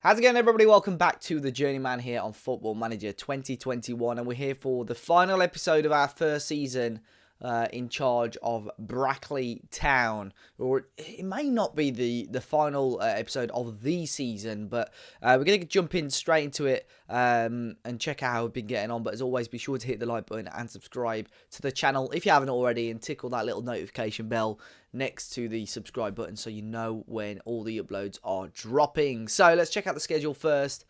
How's it going, everybody? Welcome back to the Journeyman here on Football Manager 2021, and we're here for the final episode of our first season in charge of Brackley Town. Or it may not be the final episode of the season, but we're going to jump in straight into it and check out how we've been getting on. But as always, be sure to hit the like button and subscribe to the channel if you haven't already, and tickle that little notification bell next to the subscribe button so you know when all the uploads are dropping. So let's check out the schedule first.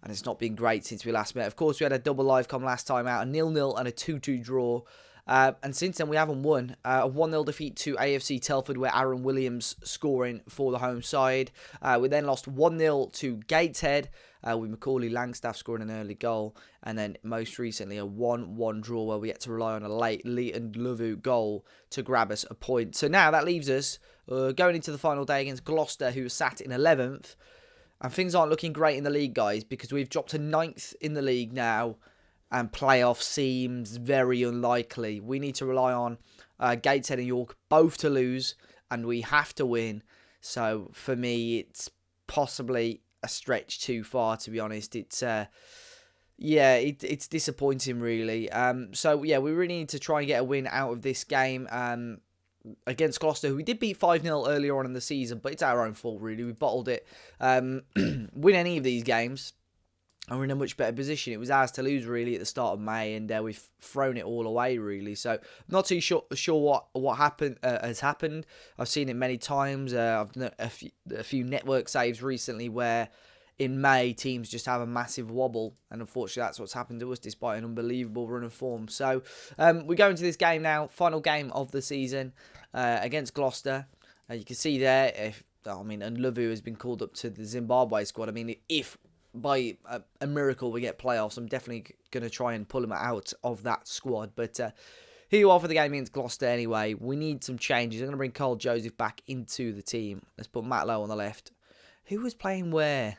And it's not been great since we last met. Of course, we had a double live com last time out, a 0-0 and a 2-2 draw. And since then, we haven't won. A 1-0 defeat to AFC Telford, where Aaron Williams scoring for the home side. We then lost 1-0 to Gateshead, with Macaulay Langstaff scoring an early goal. And then most recently, a 1-1 draw where we had to rely on a late Leighton Lovu goal to grab us a point. So now that leaves us going into the final day against Gloucester, who are sat in 11th. And things aren't looking great in the league, guys, because we've dropped to 9th in the league now. And playoff seems very unlikely. We need to rely on Gateshead and York both to lose, and we have to win. So for me, it's possibly a stretch too far, to be honest. It's it's disappointing, really. So yeah, we really need to try and get a win out of this game against Gloucester, who we did beat 5-0 earlier on in the season, but it's our own fault, really. We bottled it. Win any of these games, and we're in a much better position. It was ours to lose, really, at the start of May, and we've thrown it all away, really. So, I'm not too sure what happened has happened. I've seen it many times. I've done a few network saves recently where in May teams just have a massive wobble, and unfortunately that's what's happened to us despite an unbelievable run of form. So, we go into this game now, final game of the season against Gloucester. You can see there, and Lovu has been called up to the Zimbabwe squad. I mean, if by a miracle we get playoffs, I'm definitely going to try and pull him out of that squad. But here you are for the game against Gloucester anyway. We need some changes. I'm going to bring Carl Joseph back into the team. Let's put Matt Lowe on the left. Who was playing where?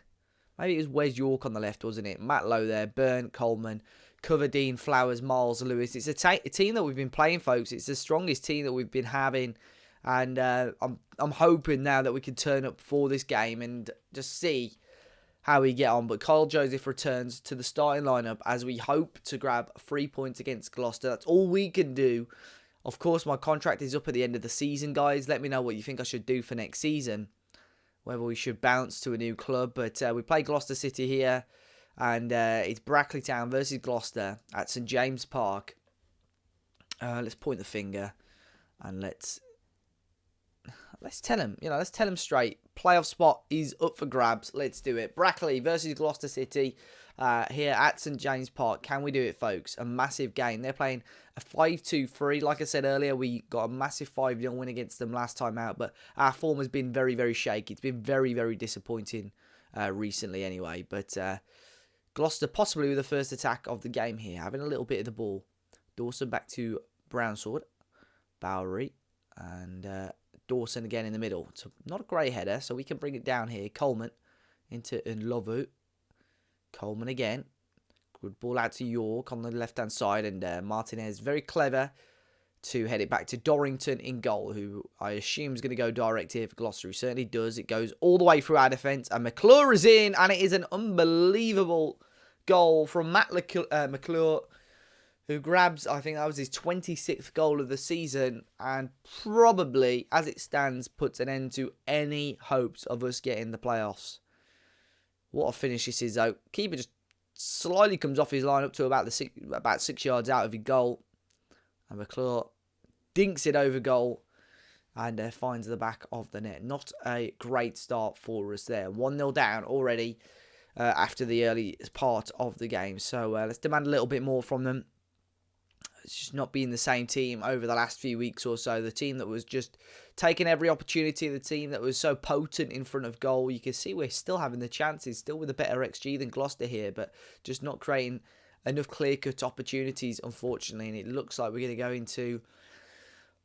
Maybe it was Wes York on the left, wasn't it? Matt Lowe there, Byrne, Coleman, Coverdine, Flowers, Miles, Lewis. It's a team that we've been playing, folks. It's the strongest team that we've been having. And I'm hoping now that we can turn up for this game and just see how we get on. But Kyle Joseph returns to the starting lineup as we hope to grab 3 points against Gloucester. That's all we can do. Of course, my contract is up at the end of the season, guys. Let me know what you think I should do for next season, whether we should bounce to a new club. But we play Gloucester City here, and it's Brackley Town versus Gloucester at St James Park. Let's point the finger and let's tell him, let's tell him straight. Playoff spot is up for grabs. Let's do it. Brackley versus Gloucester City here at St James Park. Can we do it, folks? A massive game. They're playing a 5-2-3. Like I said earlier, we got a massive 5-0 win against them last time out, but our form has been very, very shaky. It's been very, very disappointing recently anyway. But Gloucester possibly with the first attack of the game here, having a little bit of the ball. Dawson back to Brownsword. Bowery and Dawson again in the middle. So not a great header, so we can bring it down here. Coleman into Nlovu. Coleman again. Good ball out to York on the left-hand side, and Martinez very clever to head it back to Dorrington in goal, who I assume is going to go direct here for Gloucester. He certainly does. It goes all the way through our defence, and McClure is in, and it is an unbelievable goal from Matt McClure, who grabs, I think that was his 26th goal of the season, and probably, as it stands, puts an end to any hopes of us getting the playoffs. What a finish this is, though. Keeper just slightly comes off his line up to about 6 yards out of his goal, and McClure dinks it over goal and finds the back of the net. Not a great start for us there. 1-0 down already after the early part of the game. So let's demand a little bit more from them. It's just not been the same team over the last few weeks or so. The team that was just taking every opportunity, the team that was so potent in front of goal. You can see we're still having the chances, still with a better XG than Gloucester here, but just not creating enough clear-cut opportunities, unfortunately. And it looks like we're going to go into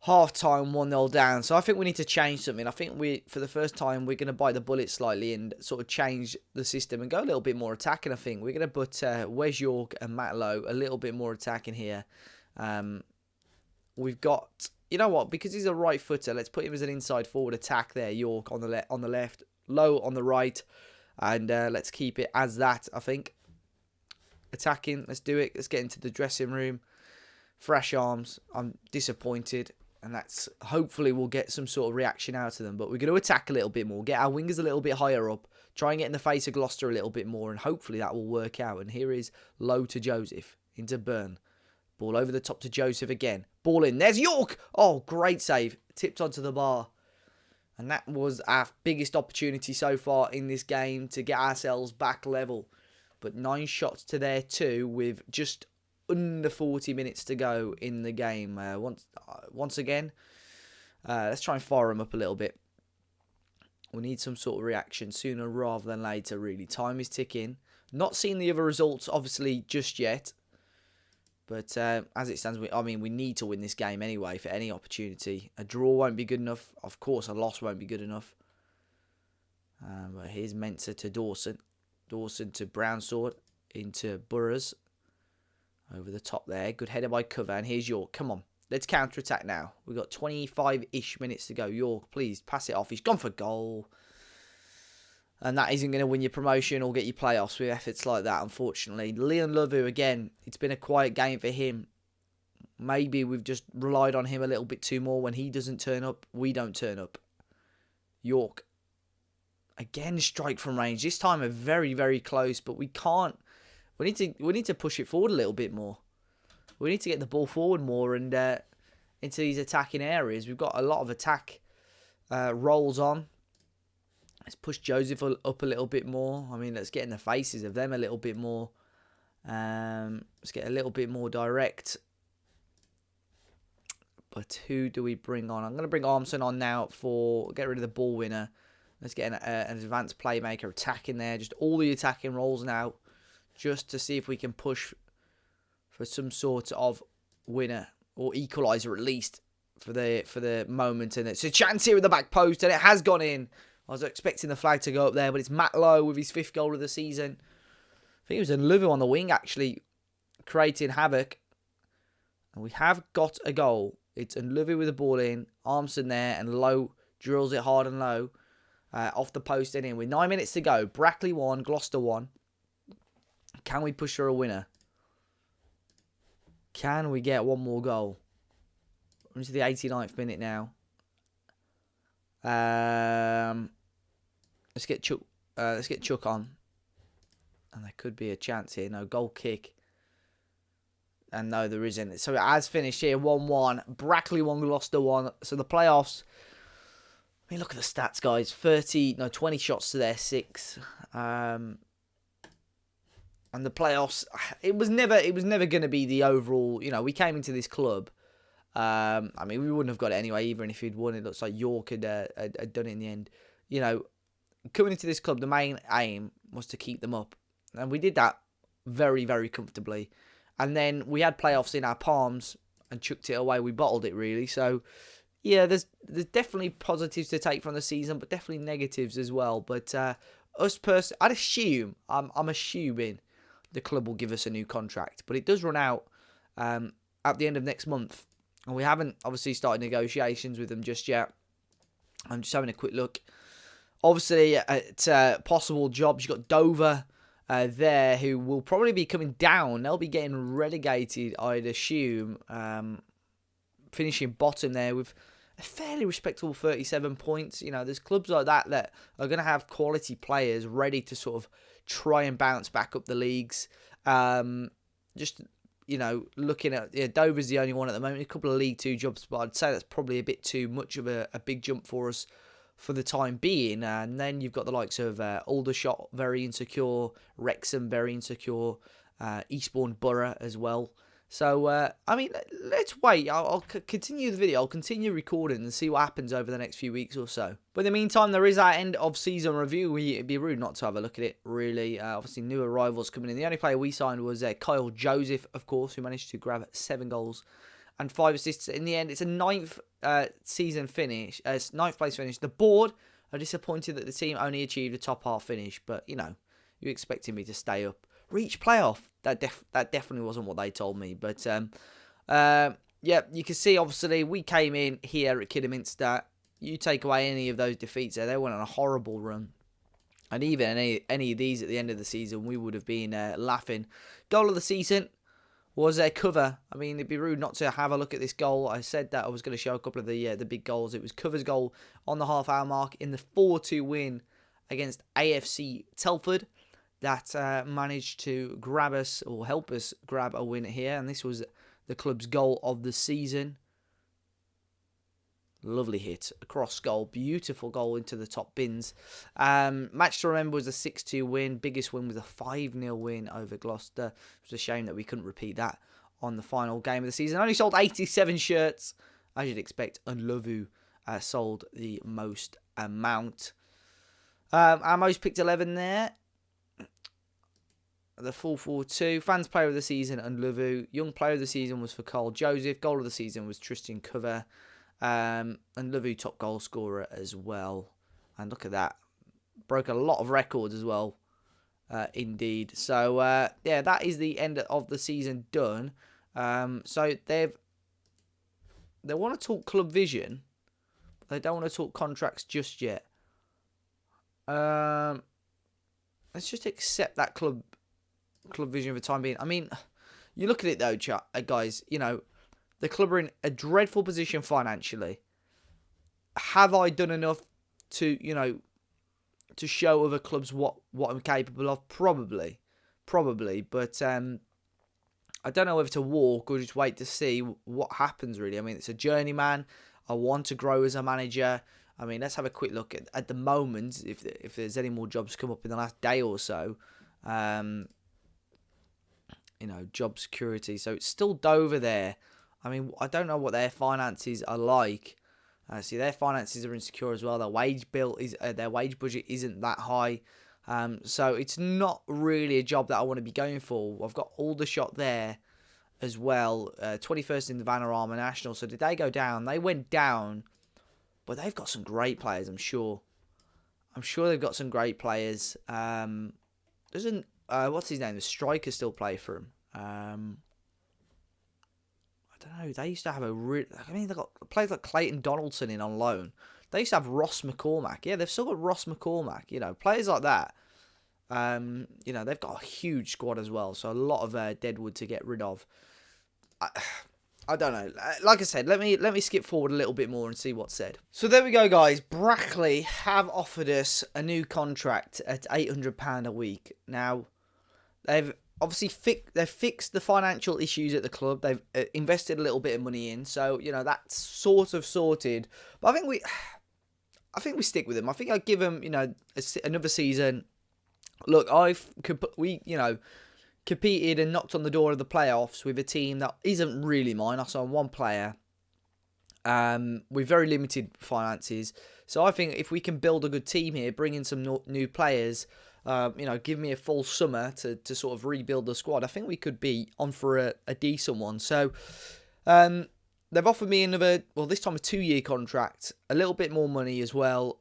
half-time 1-0 down. So I think we need to change something. I think for the first time, we're going to bite the bullet slightly and sort of change the system and go a little bit more attacking, I think. We're going to put Wes York and Matt Lowe a little bit more attacking here. We've got, you know what, because he's a right footer, let's put him as an inside forward attack there. York on the left, Lowe on the right. And let's keep it as that, I think. Attacking, let's do it. Let's get into the dressing room. Fresh arms. I'm disappointed. And that's hopefully we'll get some sort of reaction out of them. But we're going to attack a little bit more. Get our wingers a little bit higher up. Try and get in the face of Gloucester a little bit more. And hopefully that will work out. And here is Low to Joseph. Into Byrne. Ball over the top to Joseph again. Ball in. There's York. Oh, great save. Tipped onto the bar. And that was our biggest opportunity so far in this game to get ourselves back level. But 9 shots to their 2 with just under 40 minutes to go in the game. Once again, let's try and fire them up a little bit. We need some sort of reaction sooner rather than later, really. Time is ticking. Not seeing the other results, obviously, just yet. But as it stands, we need to win this game anyway for any opportunity. A draw won't be good enough. Of course, a loss won't be good enough. But here's Mensah to Dawson. Dawson to Brownsword. Into Burrows. Over the top there. Good header by Cover. And here's York. Come on. Let's counter-attack now. We've got 25-ish minutes to go. York, please, pass it off. He's gone for goal. And that isn't going to win your promotion or get you playoffs with efforts like that, unfortunately. Leon Lovu, again, it's been a quiet game for him. Maybe we've just relied on him a little bit too more. When he doesn't turn up, we don't turn up. York. Again, strike from range. This time are very, very close, but we can't. We need to push it forward a little bit more. We need to get the ball forward more and into these attacking areas. We've got a lot of attack rolls on. Let's push Joseph up a little bit more. Let's get in the faces of them a little bit more. Let's get a little bit more direct. But who do we bring on? I'm going to bring Armson on now for get rid of the ball winner. Let's get an advanced playmaker attacking there. Just all the attacking roles now. Just to see if we can push for some sort of winner or equaliser at least for the moment. And it's a chance here at the back post and it has gone in. I was expecting the flag to go up there, but it's Matt Lowe with his 5th goal of the season. I think it was Nluvu on the wing, actually, creating havoc. And we have got a goal. It's Nluvu with the ball in, Armson there, and Lowe drills it hard and low. Off the post and in with 9 minutes to go. Brackley 1, Gloucester 1. Can we push for a winner? Can we get one more goal? We're into the 89th minute now. Let's get Chuck on. And there could be a chance here. No, goal kick. And no, there isn't. So it has finished here, 1-1. Brackley 1, Gloucester 1. So the playoffs. Look at the stats, guys. 20 shots to their 6. And the playoffs, it was never going to be the overall. We came into this club. We wouldn't have got it anyway, even if he'd won. It looks like York had done it in the end. Coming into this club, the main aim was to keep them up. And we did that very, very comfortably. And then we had playoffs in our palms and chucked it away. We bottled it, really. So, yeah, there's definitely positives to take from the season, but definitely negatives as well. But us personally, I'm assuming the club will give us a new contract. But it does run out at the end of next month. And we haven't, obviously, started negotiations with them just yet. I'm just having a quick look. Obviously, at possible jobs, you've got Dover there, who will probably be coming down. They'll be getting relegated, I'd assume. Finishing bottom there with a fairly respectable 37 points. There's clubs like that are going to have quality players ready to sort of try and bounce back up the leagues. Looking at Dover's the only one at the moment. A couple of League 2 jobs, but I'd say that's probably a bit too much of a big jump for us for the time being. And then you've got the likes of Aldershot, very insecure, Wrexham, very insecure, Eastbourne Borough as well. So, let's wait. I'll continue the video. I'll continue recording and see what happens over the next few weeks or so. But in the meantime, there is our end of season review. It'd be rude not to have a look at it, really. Obviously, new arrivals coming in. The only player we signed was Kyle Joseph, of course, who managed to grab 7 goals and 5 assists. In the end, it's a 9th season finish. 9th place finish. The board are disappointed that the team only achieved a top half finish. But, you expected me to stay up. Reach playoff. That definitely wasn't what they told me. But, yeah, you can see, obviously, we came in here at Kidderminster. You take away any of those defeats there, they went on a horrible run. And even any of these at the end of the season, we would have been laughing. Goal of the season was a cover. I mean, it'd be rude not to have a look at this goal. I said that I was going to show a couple of the big goals. It was Cover's goal on the half-hour mark in the 4-2 win against AFC Telford that managed to grab us, or help us grab a win here. And this was the club's goal of the season. Lovely hit, a cross goal, beautiful goal into the top bins. Match to remember was a 6-2 win. Biggest win was a 5-0 win over Gloucester. It was a shame that we couldn't repeat that on the final game of the season. Only sold 87 shirts, as you'd expect. Unlovu sold the most amount. Our most picked 11 there. The 4-4-2. Fans player of the season, Unlovu. Young player of the season was for Carl Joseph. Goal of the season was Tristan Cover. And Lovu top goal scorer as well. And look at that. Broke a lot of records as well. Indeed. So, yeah, that is the end of the season done. So, they want to talk club vision. But they don't want to talk contracts just yet. Let's just accept that club vision for the time being. I mean, you look at it though, guys, you know, the club are in a dreadful position financially. Have I done enough to, you know, to show other clubs what I'm capable of? Probably. But I don't know whether to walk or just wait to see what happens, really. I mean, it's a journeyman. I want to grow as a manager. I mean, let's have a quick look at the moment, if there's any more jobs come up in the last day or so. You know, job security. So it's still Dover there. I mean, I don't know what their finances are like. See, their finances are insecure as well. Their wage budget isn't that high. So it's not really a job that I want to be going for. I've got Aldershot there as well. 21st in the Vanarama National. So did they go down? They went down, but they've got some great players, I'm sure. I'm sure they've got some great players. Doesn't what's his name? The striker still play for him. I don't know. They used to have they've got players like Clayton Donaldson in on loan. They used to have Ross McCormack. Yeah, they've still got Ross McCormack. You know, players like that. You know, they've got a huge squad as well. So a lot of deadwood to get rid of. I don't know. Like I said, let me skip forward a little bit more and see what's said. So there we go, guys. Brackley have offered us a new contract at £800 a week. Now, they've obviously fixed the financial issues at the club. They've invested a little bit of money in, so you know that's sort of sorted. But I think we stick with them. I think I'd give them, you know, another season. Look, competed and knocked on the door of the playoffs with a team that isn't really mine. I saw one player. With very limited finances. So I think if we can build a good team here, bring in some new players, you know, give me a full summer to sort of rebuild the squad, I think we could be on for a decent one. So they've offered me another, well, this time a 2-year contract, a little bit more money as well.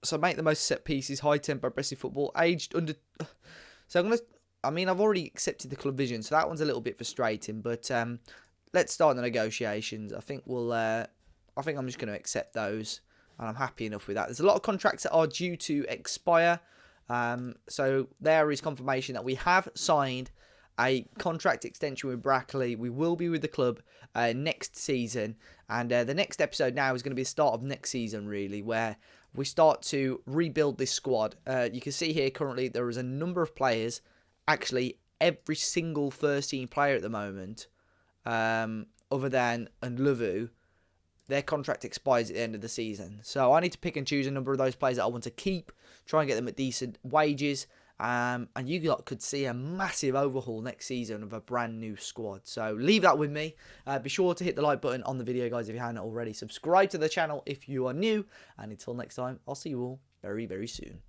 So make the most set pieces, high tempo, aggressive football, aged under. So I've already accepted the club vision, so that one's a little bit frustrating. But let's start the negotiations. I think I'm just going to accept those, and I'm happy enough with that. There's a lot of contracts that are due to expire. So there is confirmation that we have signed a contract extension with Brackley. We will be with the club next season, and the next episode now is going to be the start of next season, really, where we start to rebuild this squad. You can see here currently there is a number of players, actually every single first team player at the moment, other than Unlovu, their contract expires at the end of the season. So I need to pick and choose a number of those players that I want to keep, try and get them at decent wages. And you lot could see a massive overhaul next season of a brand new squad. So leave that with me. Be sure to hit the like button on the video, guys, if you haven't already. Subscribe to the channel if you are new. And until next time, I'll see you all very, very soon.